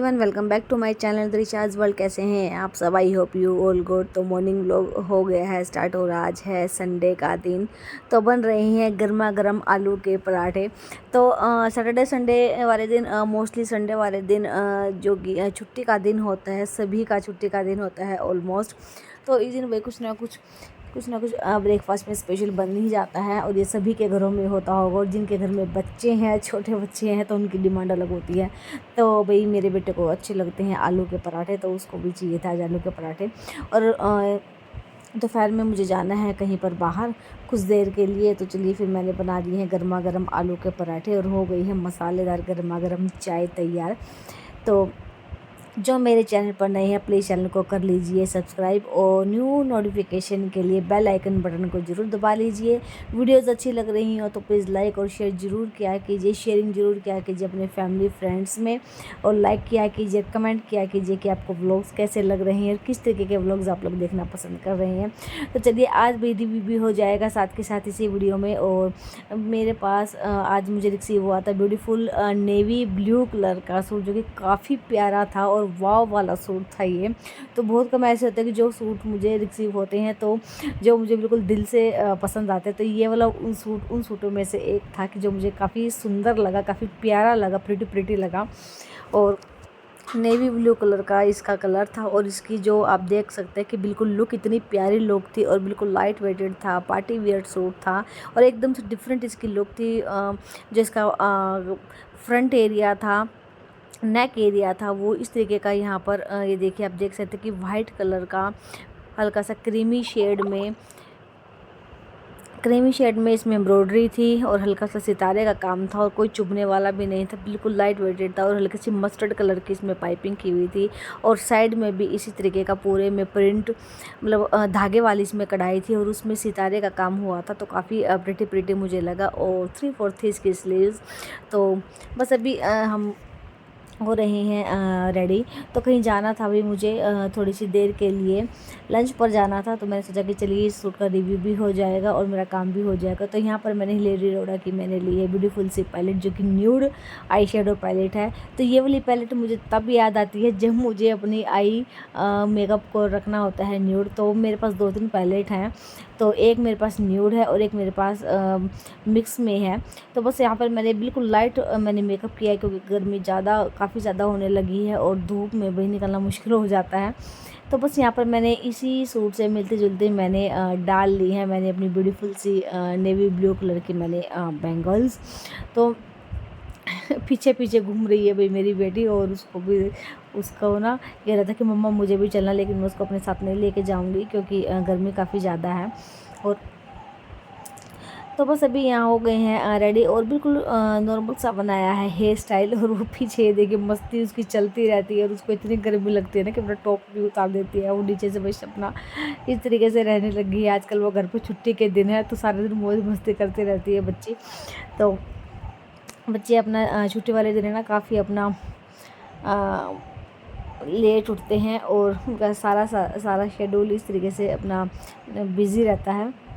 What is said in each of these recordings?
Everyone, welcome back to my channel the recharge world. कैसे हैं आप सब? I hope you all good. तो मॉर्निंग व्लॉग हो गया है स्टार्ट और आज है संडे का दिन। तो बन रहे हैं गर्मा गर्म आलू के पराठे। तो सैटरडे संडे वाले दिन, मोस्टली संडे वाले दिन जो कि छुट्टी का दिन होता है, सभी का छुट्टी का दिन होता है ऑलमोस्ट। तो इस दिन वे कुछ ना कुछ ब्रेकफास्ट में स्पेशल बन ही जाता है और ये सभी के घरों में होता होगा। और जिनके घर में बच्चे हैं, छोटे बच्चे हैं, तो उनकी डिमांड अलग होती है। तो भाई मेरे बेटे को अच्छे लगते हैं आलू के पराठे, तो उसको भी चाहिए था आज आलू के पराठे। और दोपहर में मुझे जाना है कहीं पर बाहर कुछ देर के लिए, तो चलिए फिर मैंने बना दिए हैं गर्मा गर्म आलू के पराठे और हो गई है मसालेदार गर्मा गर्म चाय तैयार। तो जो मेरे चैनल पर नए हैं प्लीज़ चैनल को कर लीजिए सब्सक्राइब और न्यू नोटिफिकेशन के लिए बेल आइकन बटन को ज़रूर दबा लीजिए। वीडियोस अच्छी लग रही हो तो प्लीज़ लाइक और शेयर ज़रूर किया कीजिए, शेयरिंग ज़रूर किया कीजिए अपने फैमिली फ्रेंड्स में, और लाइक किया कीजिए, कमेंट किया कीजिए कि आपको व्लॉग्स कैसे लग रहे हैं और किस तरीके के व्लॉग्स आप लोग देखना पसंद कर रहे हैं। तो चलिए आज भी रिव्यू भी हो जाएगा साथ के साथ इसी वीडियो में। और मेरे पास आज मुझे रिसीव हुआ था ब्यूटीफुल नेवी ब्लू कलर का सूट, जो कि काफ़ी प्यारा था और वाव वाला सूट था ये। तो बहुत कम ऐसे होते हैं कि जो सूट मुझे रिसीव होते हैं तो जो मुझे बिल्कुल दिल से पसंद आते हैं। तो ये वाला उन सूटों में से एक था कि जो मुझे काफ़ी सुंदर लगा, काफ़ी प्यारा लगा, प्रिटी प्रिटी लगा। और नेवी ब्लू कलर का इसका कलर था और इसकी जो आप देख सकते हैं कि बिल्कुल लुक इतनी प्यारी लुक थी और बिल्कुल लाइट वेटेड था, पार्टी वियर सूट था और एकदम से डिफरेंट इसकी लुक थी। जो इसका फ्रंट एरिया था, नेक एरिया था, वो इस तरीके का यहाँ पर ये देखिए आप देख सकते हैं कि वाइट कलर का हल्का सा क्रीमी शेड में इसमें एम्ब्रॉयडरी थी और हल्का सा सितारे का काम था और कोई चुभने वाला भी नहीं था, बिल्कुल लाइट वेटेड था। और हल्की सी मस्टर्ड कलर की इसमें पाइपिंग की हुई थी और साइड में भी इसी तरीके का पूरे में प्रिंट, मतलब धागे वाली इसमें कढ़ाई थी और उसमें सितारे का काम हुआ था। तो काफ़ी प्रिटी प्रिटी मुझे लगा। और 3/4 थी इसकी स्लीव्स। तो बस अभी हम हो रहे हैं रेडी। तो कहीं जाना था अभी मुझे थोड़ी सी देर के लिए, लंच पर जाना था। तो मैंने सोचा कि चलिए इस सूट का रिव्यू भी हो जाएगा और मेरा काम भी हो जाएगा। तो यहाँ पर मैंने हिलेरी रोड़ा की मैंने ली है ब्यूटीफुल सी पैलेट, जो कि न्यूड आई शेडो पैलेट है। तो ये वाली पैलेट मुझे तब याद आती है जब मुझे अपनी आई मेकअप को रखना होता है न्यूड। तो मेरे पास 2-3 पैलेट हैं, तो एक मेरे पास न्यूड है और एक मेरे पास मिक्स में है। तो बस यहाँ पर मैंने बिल्कुल लाइट मैंने मेकअप किया है क्योंकि गर्मी काफ़ी ज़्यादा होने लगी है और धूप में भी निकलना मुश्किल हो जाता है। तो बस यहाँ पर मैंने इसी सूट से मिलते जुलते मैंने डाल ली है मैंने अपनी ब्यूटीफुल सी नेवी ब्लू कलर की मैंने बैंगल्स। तो पीछे पीछे घूम रही है भाई मेरी बेटी, और उसको ना कह रहा था कि मम्मा मुझे भी चलना, लेकिन मैं उसको अपने साथ नहीं लेके जाऊंगी क्योंकि गर्मी काफ़ी ज़्यादा है। और तो बस अभी यहाँ हो गए हैं रेडी और बिल्कुल नॉर्मल सा बनाया है हेयर स्टाइल। और वो पीछे देखिए मस्ती उसकी चलती रहती है और उसको इतनी गर्मी लगती है ना कि अपना टॉप भी उतार देती है, वो नीचे से बस अपना इस तरीके से रहने लगी है आजकल। वो घर पे छुट्टी के दिन है तो सारे दिन मौज मस्ती करती रहती है बच्ची। तो बच्चे अपना छुट्टी वाले दिन है ना काफ़ी अपना लेट उठते हैं और उनका सारा शेड्यूल इस तरीके से अपना बिज़ी रहता है।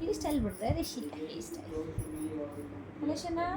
हेयर स्टाइल बढ़ रहा है ऋषि का हेयर स्टाइल ना।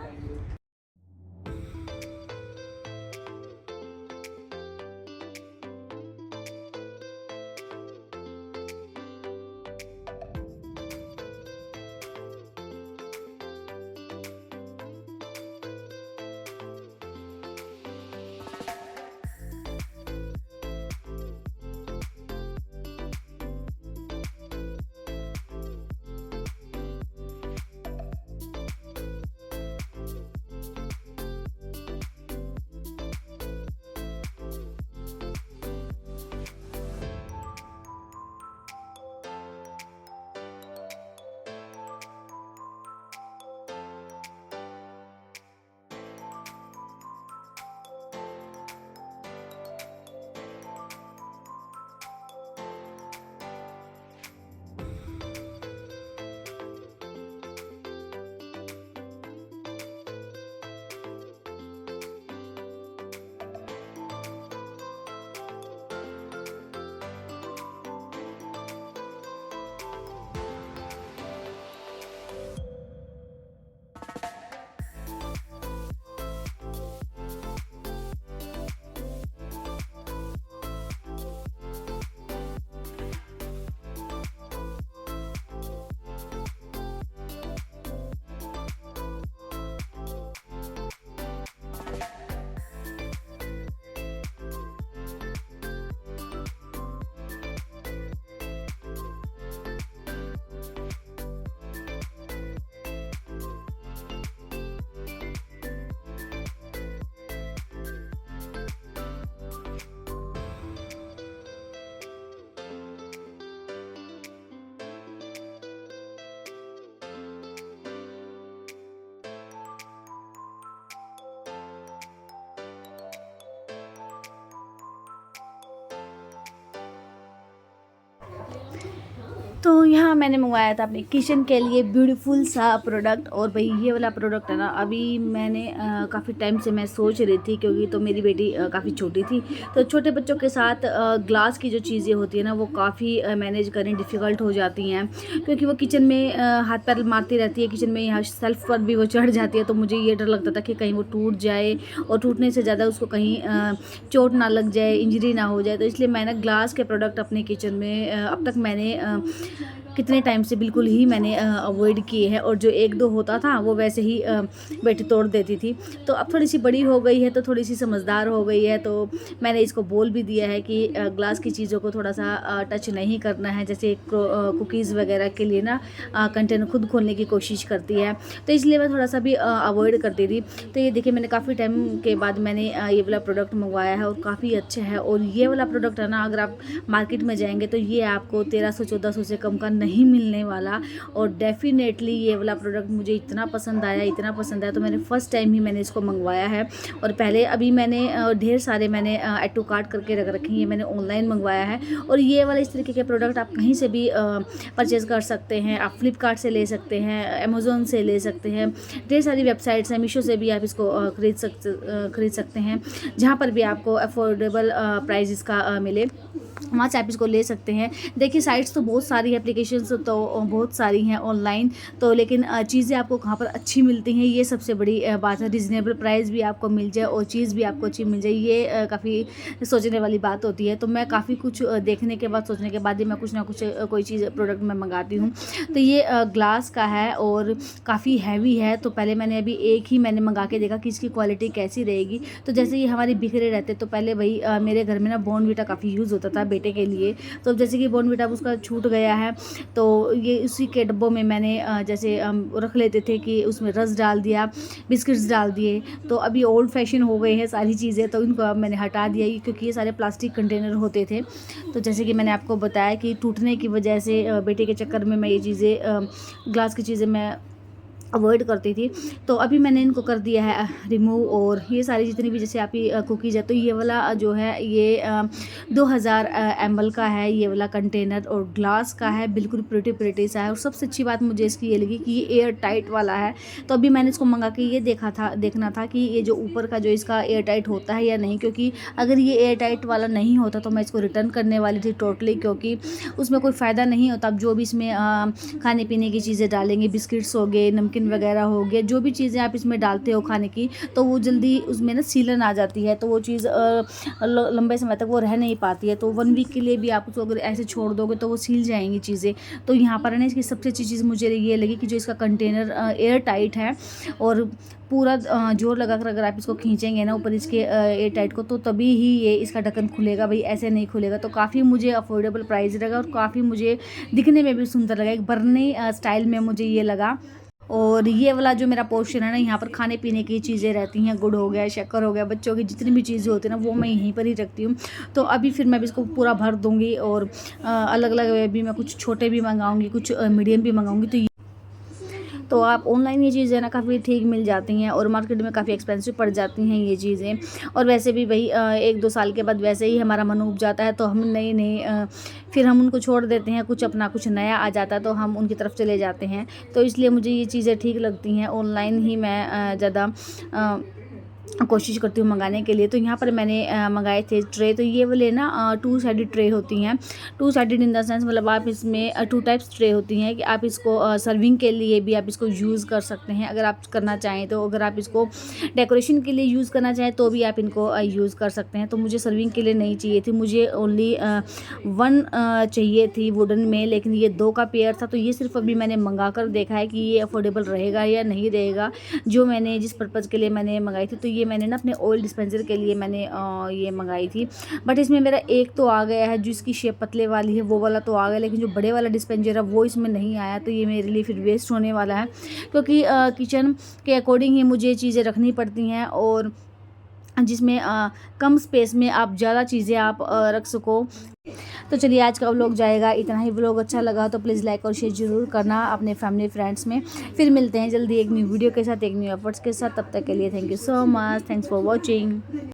तो यहाँ मैंने मंगवाया था अपने किचन के लिए ब्यूटीफुल सा प्रोडक्ट। और भाई ये वाला प्रोडक्ट है ना, अभी मैंने काफ़ी टाइम से मैं सोच रही थी, क्योंकि तो मेरी बेटी काफ़ी छोटी थी, तो छोटे बच्चों के साथ ग्लास की जो चीज़ें होती है ना वो काफ़ी मैनेज करनी डिफ़िकल्ट हो जाती हैं, क्योंकि वो किचन में हाथ पैर मारती रहती है, किचन में यहाँ सेल्फ पर भी वो चढ़ जाती है। तो मुझे ये डर लगता था कि कहीं वो टूट जाए, और टूटने से ज़्यादा उसको कहीं चोट ना लग जाए, इंजरी ना हो जाए। तो इसलिए मैंने ग्लास के प्रोडक्ट अपने किचन में अब तक मैंने कितने टाइम से बिल्कुल ही मैंने अवॉइड किए हैं, और जो एक दो होता था वो वैसे ही बेटी तोड़ देती थी। तो अब थोड़ी सी बड़ी हो गई है, तो थोड़ी सी समझदार हो गई है, तो मैंने इसको बोल भी दिया है कि ग्लास की चीज़ों को थोड़ा सा टच नहीं करना है। जैसे कुकीज़ वगैरह के लिए ना कंटेनर खुद खोलने की कोशिश करती है, तो इसलिए मैं थोड़ा सा भी अवॉइड करती थी। तो ये देखिए, मैंने काफ़ी टाइम के बाद मैंने ये वाला प्रोडक्ट मंगवाया है, और काफ़ी अच्छा है। और ये वाला प्रोडक्ट है ना, अगर आप मार्केट में जाएंगे तो ये आपको 1300-1400 से कम का नहीं मिलने वाला। और डेफिनेटली ये वाला प्रोडक्ट मुझे इतना पसंद आया, तो मैंने फ़र्स्ट टाइम ही मैंने इसको मंगवाया है। और पहले अभी मैंने ढेर सारे मैंने ऐड टू कार्ट करके रख रखे हैं, ये मैंने ऑनलाइन मंगवाया है। और ये वाला इस तरीके के प्रोडक्ट आप कहीं से भी परचेज़ कर सकते हैं। आप फ्लिपकार्ट से ले सकते हैं, अमेज़ोन से ले सकते हैं, ढेर सारी वेबसाइट्स हैं, मीशो से भी आप इसको खरीद सकते हैं, जहाँ पर भी आपको अफोर्डेबल प्राइस का मिले, वहाँ से आप इसको ले सकते हैं। देखिए, साइट्स तो बहुत सारी, एप्लीकेशंस तो बहुत सारी हैं ऑनलाइन, तो लेकिन चीज़ें आपको कहाँ पर अच्छी मिलती हैं, ये सबसे बड़ी बात है। रिजनेबल प्राइस भी आपको मिल जाए और चीज़ भी आपको अच्छी मिल जाए, ये काफ़ी सोचने वाली बात होती है। तो मैं काफ़ी कुछ देखने के बाद, सोचने के बाद ही मैं कुछ ना कुछ कोई चीज़ प्रोडक्ट मैं मंगाती हूँ। तो ये ग्लास का है और काफ़ी हैवी है। तो पहले मैंने अभी एक ही मैंने मंगा के देखा कि इसकी क्वालिटी कैसी रहेगी। तो जैसे ये हमारे बिखरे रहते, तो पहले वही मेरे घर में ना बॉर्नवीटा काफ़ी यूज़ होता था बेटे के लिए। तो जैसे कि बॉर्नवीटा उसका छूट गया है, तो ये उसी के डब्बों में मैंने जैसे रख लेते थे कि उसमें रस डाल दिया, बिस्किट्स डाल दिए। तो अभी ओल्ड फैशन हो गए हैं सारी चीज़ें, तो इनको अब मैंने हटा दिया, क्योंकि ये सारे प्लास्टिक कंटेनर होते थे। तो जैसे कि मैंने आपको बताया कि टूटने की वजह से बेटे के चक्कर में मैं ये चीज़ें ग्लास की चीज़ें मैं अवॉइड करती थी। तो अभी मैंने इनको कर दिया है रिमूव। और ये सारी जितनी भी जैसे आपकी कुकीज़ है, तो ये वाला जो है ये 2000 ml का है ये वाला कंटेनर, और ग्लास का है, बिल्कुल प्रिटी सा है। और सबसे अच्छी बात मुझे इसकी ये लगी कि ये एयर टाइट वाला है। तो अभी मैंने इसको मंगा के ये देखना था कि ये जो ऊपर का जो इसका एयर टाइट होता है या नहीं, क्योंकि अगर ये एयर टाइट वाला नहीं होता तो मैं इसको रिटर्न करने वाली थी टोटली, क्योंकि उसमें कोई फ़ायदा नहीं होता। अब जो भी इसमें खाने पीने की चीज़ें डालेंगे, बिस्किट्स हो गए, नमकीन वगैरह हो गया, जो भी चीज़ें आप इसमें डालते हो खाने की, तो वो जल्दी उसमें ना सीलन आ जाती है, तो वो चीज़ लंबे समय तक वो रह नहीं पाती है। तो 1 वीक के लिए भी आप उसको अगर ऐसे छोड़ दोगे तो वो सील जाएंगी चीज़ें। तो यहाँ पर ना इसकी सबसे अच्छी चीज़ मुझे ये लगी कि जो इसका कंटेनर एयर टाइट है, और पूरा जोर लगा कर अगर आप इसको खींचेंगे ना ऊपर इसके एयर टाइट को, तो तभी ही ये इसका ढक्कन खुलेगा, भाई ऐसे नहीं खुलेगा। तो काफ़ी मुझे अफोर्डेबल प्राइस लगा, और काफ़ी मुझे दिखने में भी सुंदर लगा, एक बर्नी स्टाइल में मुझे ये लगा। और ये वाला जो मेरा पोर्शन है ना, यहाँ पर खाने पीने की चीज़ें रहती हैं, गुड़ हो गया, शक्कर हो गया, बच्चों की जितनी भी चीज़ें होती हैं ना, वो मैं यहीं पर ही रखती हूँ। तो अभी फिर मैं भी इसको पूरा भर दूँगी, और अलग अलग भी मैं कुछ छोटे भी मंगाऊँगी, कुछ मीडियम भी मंगाऊँगी। तो आप ऑनलाइन ये चीज़ें ना काफ़ी ठीक मिल जाती हैं, और मार्केट में काफ़ी एक्सपेंसिव पड़ जाती हैं ये चीज़ें। और वैसे भी भाई 1-2 साल के बाद वैसे ही हमारा मन उब जाता है, तो हम नई फिर हम उनको छोड़ देते हैं, कुछ अपना कुछ नया आ जाता है तो हम उनकी तरफ चले जाते हैं। तो इसलिए मुझे ये चीज़ें ठीक लगती हैं, ऑनलाइन ही मैं ज़्यादा कोशिश करती हूँ मंगाने के लिए। तो यहाँ पर मैंने मंगाए थे ट्रे। तो ये वाले ना 2 साइडेड ट्रे होती हैं। 2 साइडेड इन द सेंस, मतलब आप इसमें 2 टाइप्स ट्रे होती हैं कि आप इसको सर्विंग के लिए भी आप इसको यूज़ कर सकते हैं अगर आप करना चाहें तो। अगर आप इसको डेकोरेशन के लिए यूज़ करना चाहें तो भी आप इनको यूज़ कर सकते हैं। तो मुझे सर्विंग के लिए नहीं चाहिए थी, मुझे ओनली 1 चाहिए थी वुडन में, लेकिन ये 2 का पेयर था। तो ये सिर्फ अभी मैंने मंगा कर देखा है कि ये अफोर्डेबल रहेगा या नहीं रहेगा, जो मैंने जिस पर्पज़ के लिए मैंने मंगाई थी। तो ये मैंने ना अपने ऑयल डिस्पेंसर के लिए मैंने ये मंगाई थी। बट इसमें मेरा एक तो आ गया है, जिसकी शेप पतले वाली है वो वाला तो आ गया, लेकिन जो बड़े वाला डिस्पेंसर है वो इसमें नहीं आया। तो ये मेरे लिए फिर वेस्ट होने वाला है, क्योंकि किचन के अकॉर्डिंग ही मुझे चीज़ें रखनी पड़ती हैं, और जिसमें कम स्पेस में आप ज़्यादा चीज़ें आप रख सको। तो चलिए आज का व्लॉग जाएगा इतना ही। व्लॉग अच्छा लगा तो प्लीज़ लाइक और शेयर ज़रूर करना अपने फैमिली फ्रेंड्स में। फिर मिलते हैं जल्दी एक न्यू वीडियो के साथ, एक न्यू एफर्ट्स के साथ। तब तक के लिए thank you so much, thanks for watching.